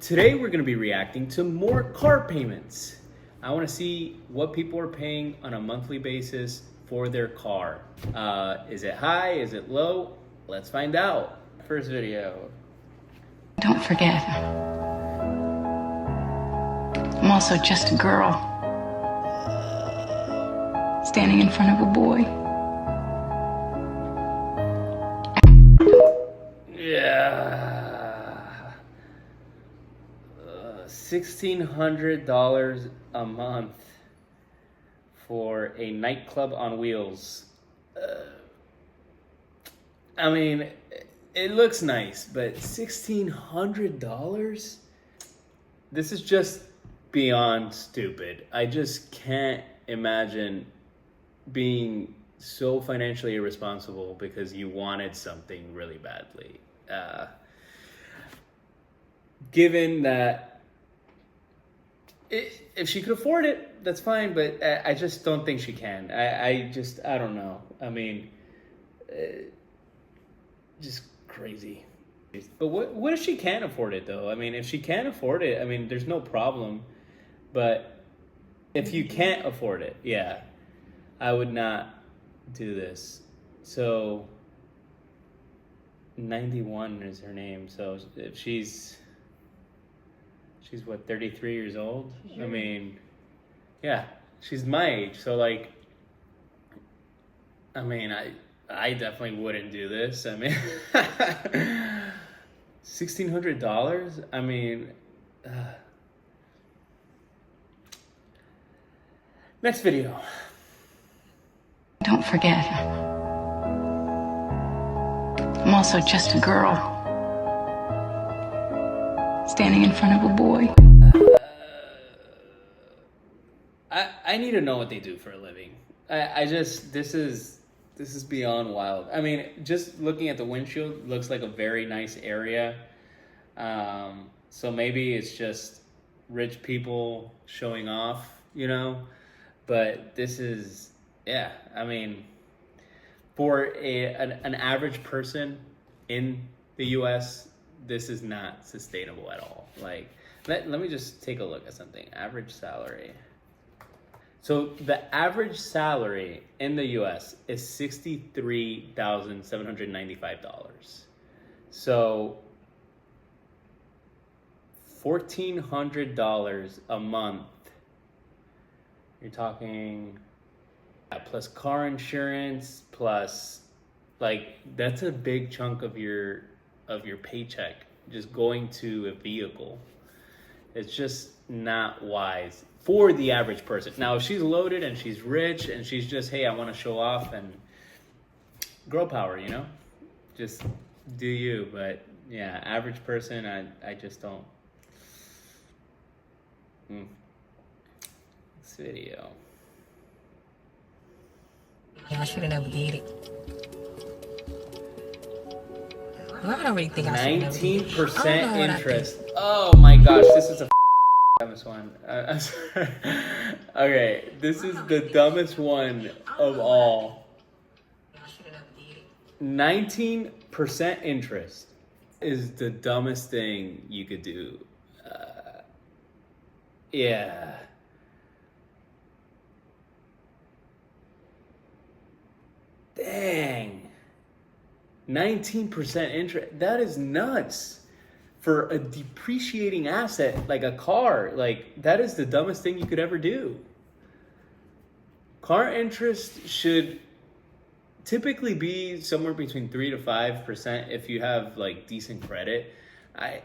Today we're going to be reacting to more car payments. I want to see what people are paying on a monthly basis for their car. Is it high? Is it low? Let's find out. First video. Don't forget, I'm also just a girl standing in front of a boy. Yeah. $1,600 a month for a nightclub on wheels. I mean, it looks nice, but $1,600? This is just beyond stupid. I just can't imagine being so financially irresponsible because you wanted something really badly. Given that if she could afford it, that's fine, but I just don't think she can. I don't know. I mean, just crazy. But what if she can't afford it, though? I mean, if she can't afford it, I mean, there's no problem. But if you can't afford it, yeah, I would not do this. So 91 is her name. So if she's what, 33 years old? I mean, yeah, she's my age. So like, I mean, I definitely wouldn't do this. I mean, $1,600? I mean, next video. Don't forget, I'm also just a girl standing in front of a boy. I need to know what they do for a living. This is beyond wild. I mean, just looking at the windshield looks like a very nice area. So maybe it's just rich people showing off, you know? But this is, yeah, I mean, for an average person in the US, this is not sustainable at all. Like, let me just take a look at something. Average salary. So the average salary in the US is $63,795. So $1,400 a month. You're talking plus car insurance, plus, like, that's a big chunk of your paycheck just going to a vehicle. It's just not wise for the average person. Now, if she's loaded and she's rich and she's just, hey, I want to show off, and girl power, you know, just do you. But yeah, average person, I just don't. This video. I should have never did it. Well, I don't really think I should have 19% interest. Oh my gosh, this is a dumbest one. I'm sorry. Okay, this is the dumbest one of all. 19% interest is the dumbest thing you could do. Yeah. Dang. 19% interest. That is nuts. For a depreciating asset like a car, like, that is the dumbest thing you could ever do. Car interest should typically be somewhere between 3 to 5% if you have like decent credit. I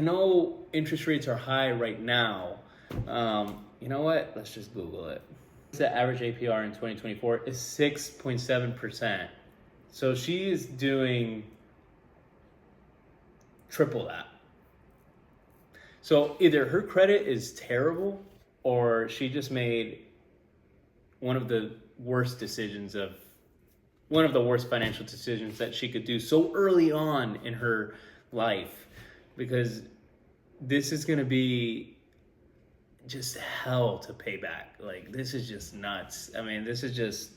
know interest rates are high right now. You know what? Let's just Google it. The average APR in 2024 is 6.7%. So she is doing triple that. So either her credit is terrible, or she just made one of the worst financial decisions that she could do so early on in her life, because this is going to be just hell to pay back. Like, this is just nuts. I mean, this is just.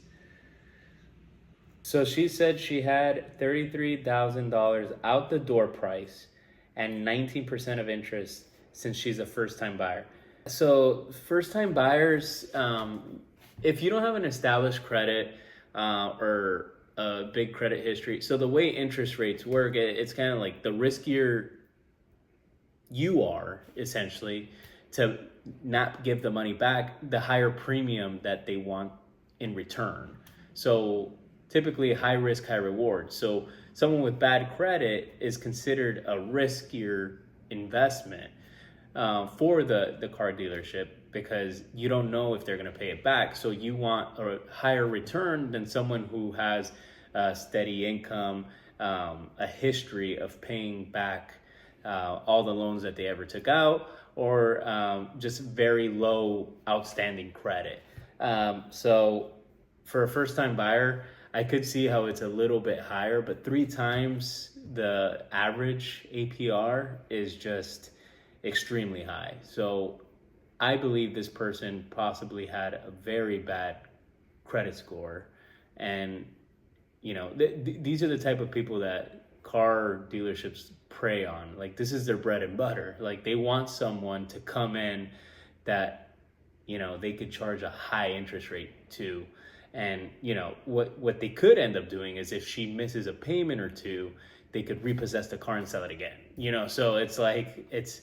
So she said she had $33,000 out the door price, and 19% of interest since she's a first-time buyer. So first-time buyers, if you don't have an established credit or a big credit history, so the way interest rates work, it's kind of like the riskier you are, essentially, to not give the money back, the higher premium that they want in return. So typically high risk, high reward. So someone with bad credit is considered a riskier investment for the car dealership, because you don't know if they're going to pay it back. So you want a higher return than someone who has a steady income, a history of paying back all the loans that they ever took out, or just very low outstanding credit. So for a first-time buyer, I could see how it's a little bit higher, but 3 times the average APR is just extremely high. So I believe this person possibly had a very bad credit score. And, you know, these are the type of people that car dealerships prey on. Like, this is their bread and butter. Like, they want someone to come in that, you know, they could charge a high interest rate to. And, you know, what they could end up doing is, if she misses a payment or two, they could repossess the car and sell it again. You know, so it's like, it's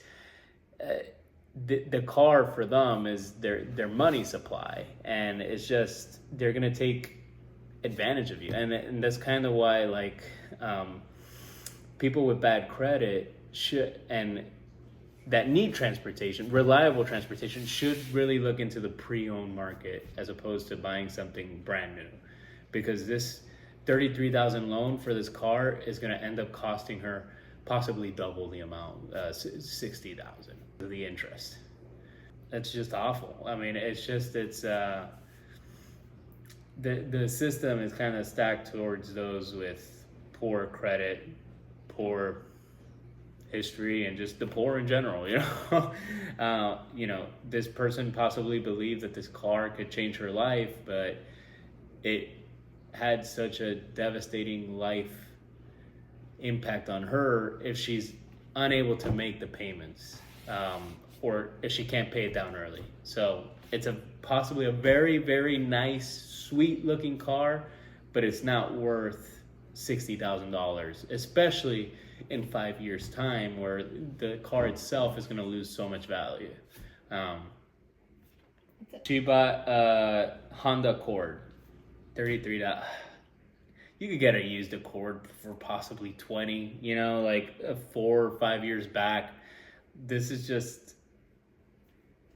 the car for them is their money supply, and it's just, they're gonna take advantage of you. And that's kind of why, like, people with bad credit should, and that need transportation, reliable transportation, should really look into the pre-owned market as opposed to buying something brand new, because this $33,000 loan for this car is going to end up costing her possibly double the amount, $60,000, the interest. That's just awful. I mean, it's just, it's the system is kind of stacked towards those with poor credit, poor history, and just the poor in general, you know. You know, this person possibly believed that this car could change her life, but it had such a devastating life impact on her if she's unable to make the payments, or if she can't pay it down early. So it's possibly a very, very nice, sweet looking car, but it's not worth $60,000, especially in 5 years' time, where the car itself is going to lose so much value. She bought a Honda Accord, $33. You could get a used Accord for possibly $20, you know, like 4 or 5 years back. This is just,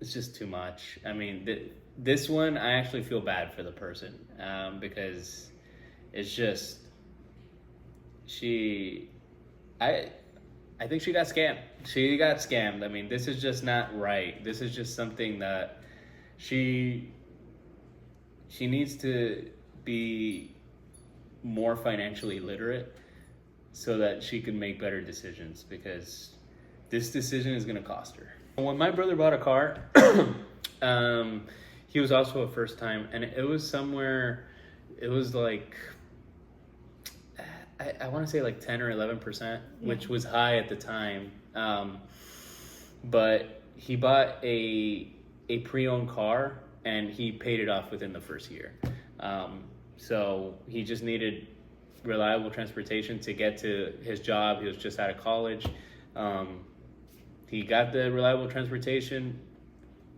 it's just too much. I mean, this one, I actually feel bad for the person, because it's just, I think she got scammed. She got scammed. I mean, this is just not right. This is just something that she needs to be more financially literate so that she can make better decisions, because this decision is going to cost her. When my brother bought a car, he was also a first time, and it was somewhere, it was like, I want to say like 10 or 11%, which was high at the time. But he bought a pre-owned car, and he paid it off within the first year. So he just needed reliable transportation to get to his job. He was just out of college. He got the reliable transportation,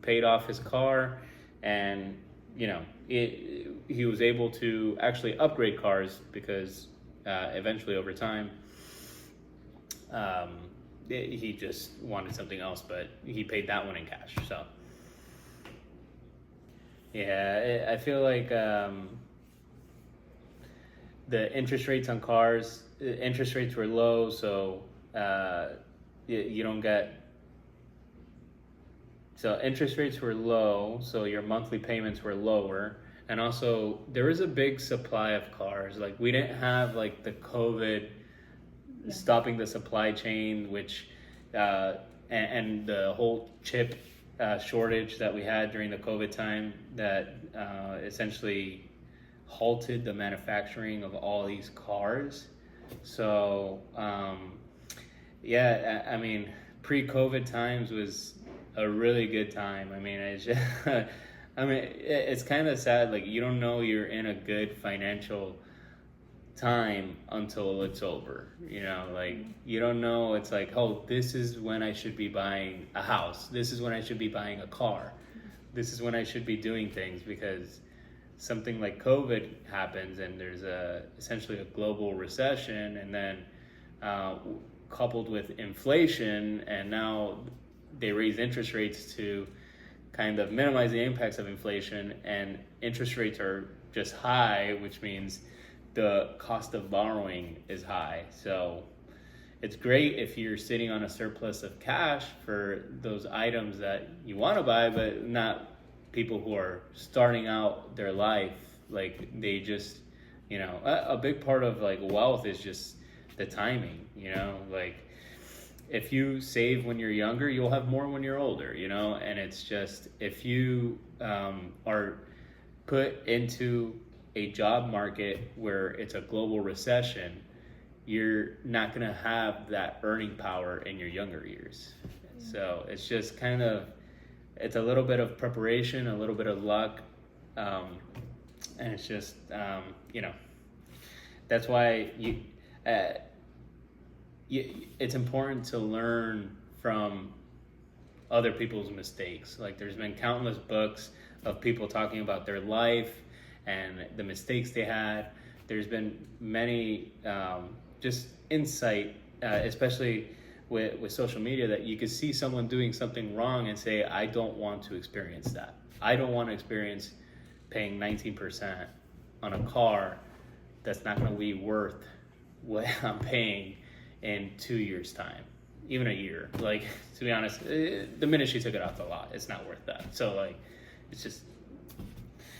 paid off his car, and, you know, he was able to actually upgrade cars, because eventually, over time, he just wanted something else, but he paid that one in cash. So, yeah, I feel like the interest rates on cars, interest rates were low, so you don't get. So interest rates were low, so your monthly payments were lower. And also, there was a big supply of cars. Like, we didn't have, like, the COVID stopping the supply chain, which, and the whole chip shortage that we had during the COVID time that essentially halted the manufacturing of all these cars. So Yeah, I mean, pre-COVID times was a really good time. I mean, I mean, it's kind of sad. Like, you don't know you're in a good financial time until it's over. You know, like, you don't know. It's like, oh, this is when I should be buying a house. This is when I should be buying a car. This is when I should be doing things, because something like COVID happens and there's essentially a global recession, and then coupled with inflation, and now they raise interest rates to kind of minimize the impacts of inflation, and interest rates are just high, which means the cost of borrowing is high. So it's great if you're sitting on a surplus of cash for those items that you want to buy, but not people who are starting out their life. Like, they just, you know, a big part of like wealth is just the timing, you know, like if you save when you're younger, you'll have more when you're older, you know. And it's just, if you are put into a job market where it's a global recession, you're not going to have that earning power in your younger years. So it's just kind of, it's a little bit of preparation, a little bit of luck, and it's just, you know, that's why it's important to learn from other people's mistakes. Like, there's been countless books of people talking about their life and the mistakes they had. There's been many just insight, especially with social media, that you could see someone doing something wrong and say, I don't want to experience that. I don't want to experience paying 19% on a car that's not going to be worth what I'm paying in 2 years' time, even a year. Like, to be honest, the minute she took it off the lot, it's not worth that. So, like, it's just...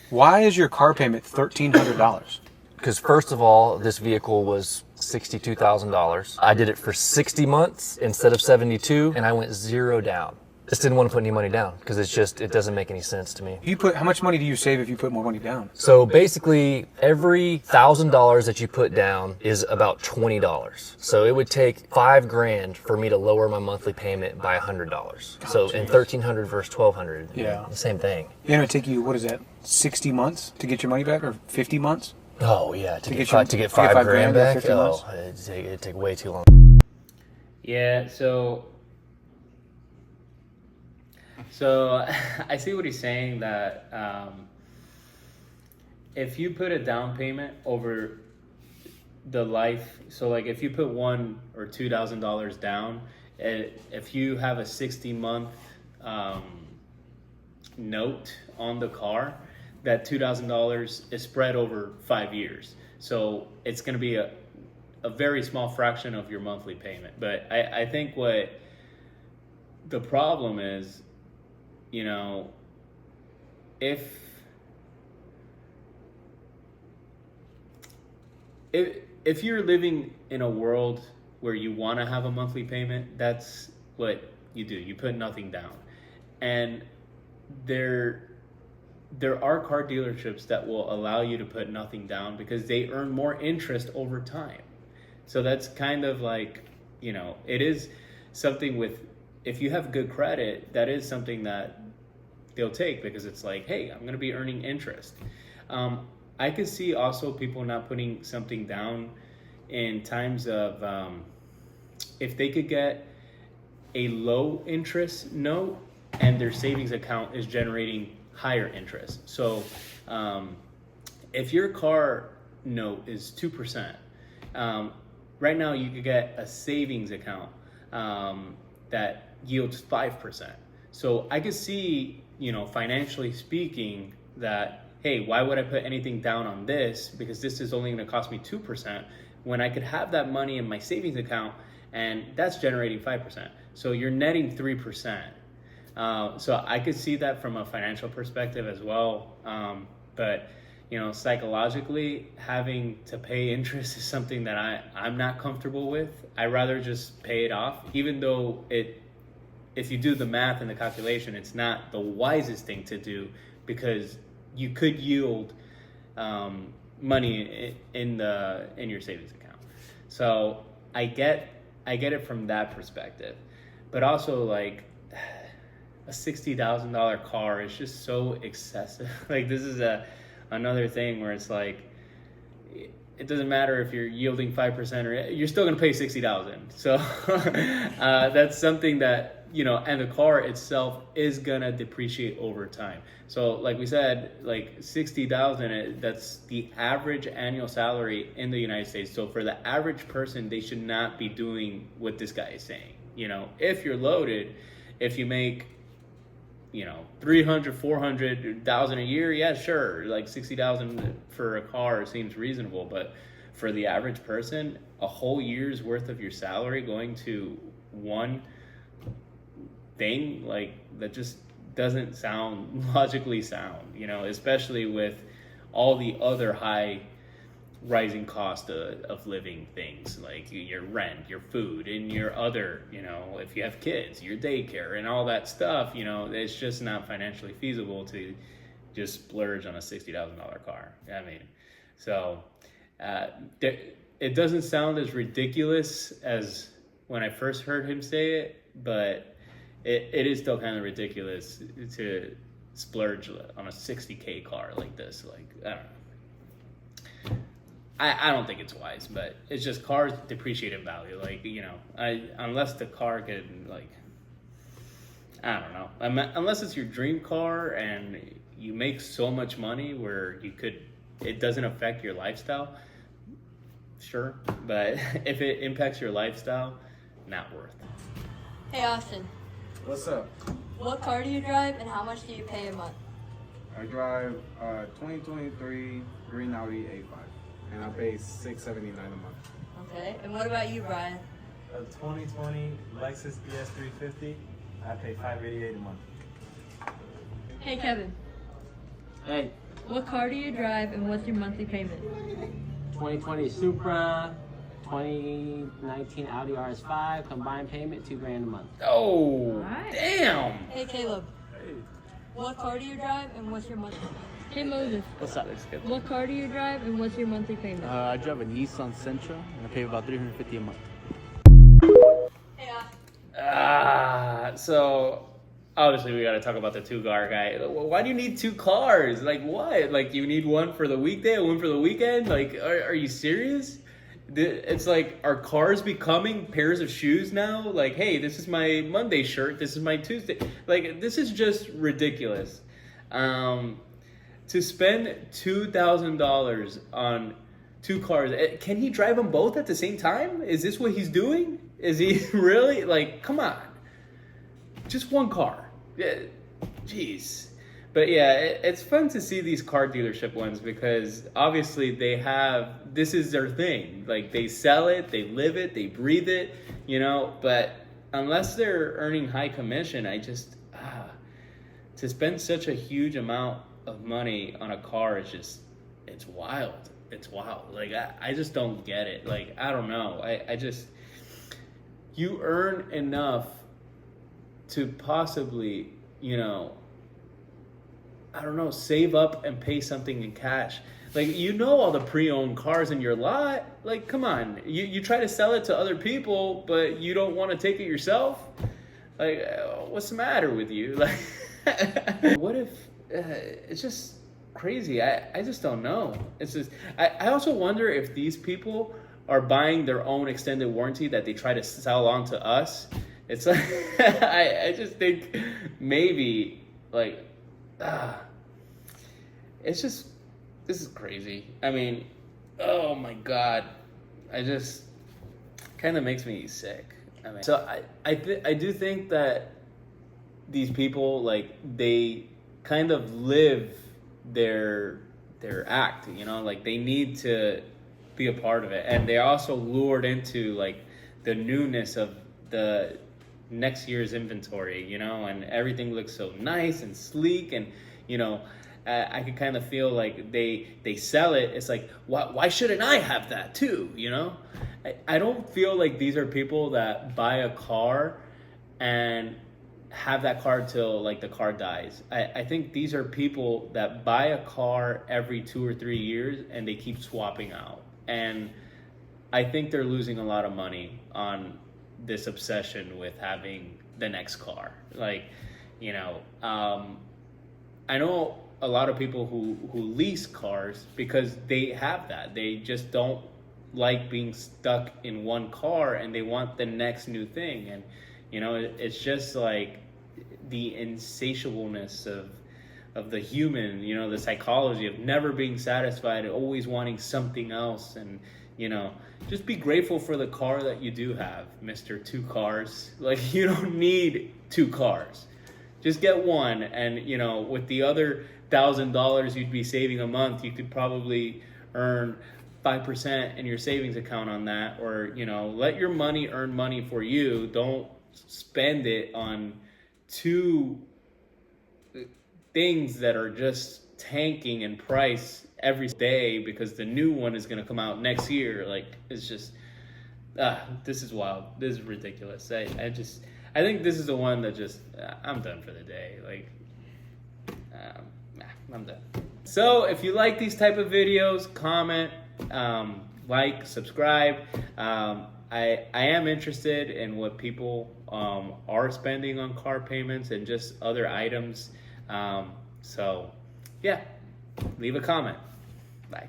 Why is your car payment $1,300? Because first of all, this vehicle was $62,000. I did it for 60 months instead of 72, and I went zero down. Just didn't want to put any money down because it doesn't make any sense to me. How much money do you save if you put more money down? So basically, every $1,000 that you put down is about $20. So it would take $5,000 for me to lower my monthly payment by $100. So in $1,300 versus $1,200, Yeah, the same thing. And it would take you, what is that, 60 months to get your money back, or 50 months? Oh yeah, to get $5,000 $5,000 back. 50 months? Oh, it'd take way too long. Yeah, so I see what he's saying, that if you put a down payment over the life, so like if you put $1,000 or $2,000 down, if you have a 60-month note on the car, that $2,000 is spread over 5 years. So it's going to be a very small fraction of your monthly payment. But I think what the problem is, you know, if you're living in a world where you want to have a monthly payment, that's what you do. You put nothing down. And there are car dealerships that will allow you to put nothing down because they earn more interest over time. So that's kind of like, you know, it is something with, if you have good credit, that is something that they'll take, because it's like, hey, I'm going to be earning interest. I could see also people not putting something down in times of, if they could get a low interest note and their savings account is generating higher interest. So if your car note is 2%, right now you could get a savings account that yields 5%. So I could see, you know, financially speaking, that, hey, why would I put anything down on this? Because this is only going to cost me 2%, when I could have that money in my savings account and that's generating 5%. So you're netting 3%. So I could see that from a financial perspective as well. But, you know, psychologically, having to pay interest is something that I'm not comfortable with. I'd rather just pay it off, even though if you do the math and the calculation, it's not the wisest thing to do, because you could yield money in your savings account. So I get I get it from that perspective, but also like a $60,000 car is just so excessive. Like this is another thing where it's like it doesn't matter if you're yielding 5% or you're still going to pay $60,000. So that's something that, you know, and the car itself is going to depreciate over time. So like we said, like 60,000, that's the average annual salary in the United States. So for the average person, they should not be doing what this guy is saying. You know, if you're loaded, if you make, you know, 300, 400,000 a year, yeah, sure. Like 60,000 for a car seems reasonable, but for the average person, a whole year's worth of your salary going to one thing, like that just doesn't sound logically sound, you know, especially with all the other high rising cost of living things like your rent, your food, and your other, you know, if you have kids, your daycare and all that stuff, you know, it's just not financially feasible to just splurge on a $60,000 car. I mean, so it doesn't sound as ridiculous as when I first heard him say it, but it is still kind of ridiculous to splurge on a $60K car like this. Like, I don't know. I don't think it's wise, but it's just cars depreciate in value. Like, you know, unless the car could, like, I don't know. Unless it's your dream car and you make so much money where it doesn't affect your lifestyle, sure. But if it impacts your lifestyle, not worth it. Hey Austin, What's up? what car do you drive and how much do you pay a month? I drive 2023 green Audi A5, and I pay $679 a month. Okay, and what about you, Brian? A 2020 Lexus ES350, I pay $588 a month. Hey Kevin, Hey, what car do you drive and what's your monthly payment? 2020 Supra, 2019 Audi RS5, combined payment $2,000 a month. Oh, Alright. damn. Hey Caleb, what car do you drive and what's your monthly payment? Hey Moses, What's up? what car do you drive and what's your monthly payment? I drive a Nissan Sentra, and I pay about $350 a month. Hey Austin. So obviously we got to talk about the two-car guy. Why do you need two cars? Like what? Like you need one for the weekday and one for the weekend? Like are you serious? It's like, are cars becoming pairs of shoes now? Like, hey, this is my Monday shirt, this is my Tuesday. Like, this is just ridiculous. To spend $2,000 on two cars, can he drive them both at the same time? Is this what he's doing? Is he really? Like, come on. Just one car. Yeah, jeez. But yeah, it's fun to see these car dealership ones because obviously this is their thing. Like they sell it, they live it, they breathe it, you know, but unless they're earning high commission, to spend such a huge amount of money on a car is just, it's wild. It's wild. Like I just don't get it. Like, I don't know. You earn enough to possibly, you know, I don't know, save up and pay something in cash. Like, you know, all the pre-owned cars in your lot. Like, come on. You try to sell it to other people, but you don't want to take it yourself? Like, what's the matter with you? Like, what if it's just crazy? I just don't know. It's just, I also wonder if these people are buying their own extended warranty that they try to sell on to us. It's like, I just think maybe, like, it's just, this is crazy. I mean, oh my God. I just, kind of makes me sick. I mean, so I do think that these people, like, they kind of live their act, you know, like they need to be a part of it. And they're also lured into like the newness of the next year's inventory, you know, and everything looks so nice and sleek, and you know, I could kind of feel like they sell it. It's like, why shouldn't I have that too, you know? I don't feel like these are people that buy a car and have that car till like the car dies. I think these are people that buy a car every 2 or 3 years and they keep swapping out, and I think they're losing a lot of money on this obsession with having the next car. Like, you know, I know a lot of people who lease cars because they have that. They just don't like being stuck in one car and they want the next new thing. And, you know, it's just like the insatiableness of the human, you know, the psychology of never being satisfied, always wanting something else. And, you know, just be grateful for the car that you do have, Mr. Two Cars. Like, you don't need two cars. Just get one. And, you know, with the other $1,000 you'd be saving a month, you could probably earn 5% in your savings account on that. Or, you know, let your money earn money for you. Don't spend it on two things that are just tanking in price every day because the new one is going to come out next year. Like, it's just, this is wild. This is ridiculous. I think this is the one that just, I'm done for the day. Like, I'm done. So if you like these type of videos, comment, like, subscribe. I am interested in what people are spending on car payments and just other items. So yeah, leave a comment. Bye.